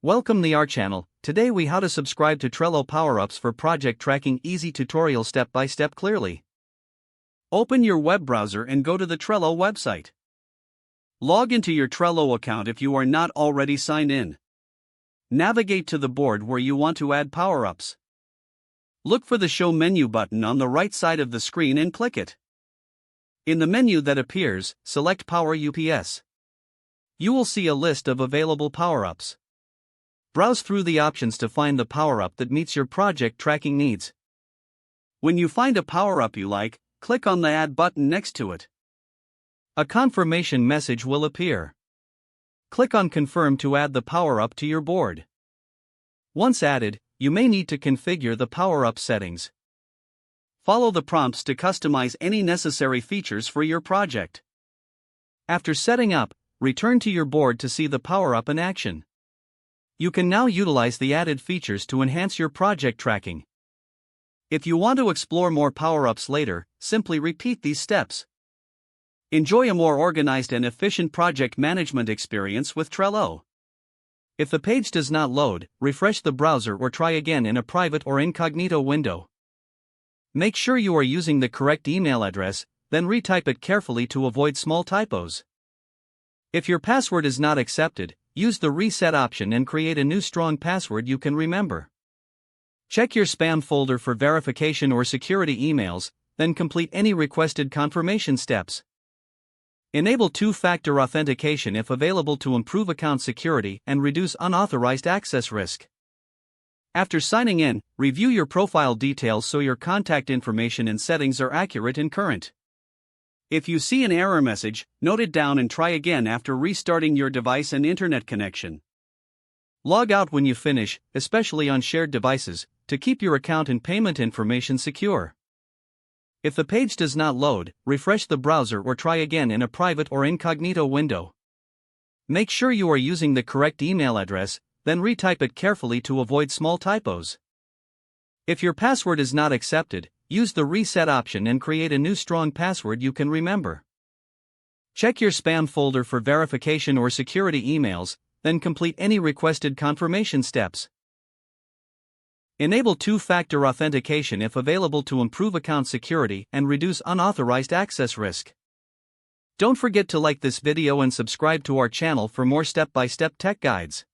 Welcome to our channel. Today we how to subscribe to Trello power-ups for project tracking. Easy tutorial step by step clearly. Open your web browser and go to the Trello website. Log into your Trello account if you are not already signed in. Navigate to the board where you want to add power-ups. Look for the Show menu button on the right side of the screen and click it. In the menu that appears, select Power UPS. You will see a list of available power-ups. Browse through the options to find the power-up that meets your project tracking needs. When you find a power-up you like, click on the Add button next to it. A confirmation message will appear. Click on Confirm to add the power-up to your board. Once added, you may need to configure the power-up settings. Follow the prompts to customize any necessary features for your project. After setting up, return to your board to see the power-up in action. You can now utilize the added features to enhance your project tracking. If you want to explore more power-ups later, simply repeat these steps. Enjoy a more organized and efficient project management experience with Trello. If the page does not load, refresh the browser or try again in a private or incognito window. Make sure you are using the correct email address, then retype it carefully to avoid small typos. If your password is not accepted, use the reset option and create a new strong password you can remember. Check your spam folder for verification or security emails, then complete any requested confirmation steps. Enable two-factor authentication if available to improve account security and reduce unauthorized access risk. After signing in, review your profile details so your contact information and settings are accurate and current. If you see an error message, note it down and try again after restarting your device and internet connection. Log out when you finish, especially on shared devices, to keep your account and payment information secure. If the page does not load, refresh the browser or try again in a private or incognito window. Make sure you are using the correct email address, then retype it carefully to avoid small typos. If your password is not accepted, use the reset option and create a new strong password you can remember. Check your spam folder for verification or security emails, then complete any requested confirmation steps. Enable two-factor authentication if available to improve account security and reduce unauthorized access risk. Don't forget to like this video and subscribe to our channel for more step-by-step tech guides.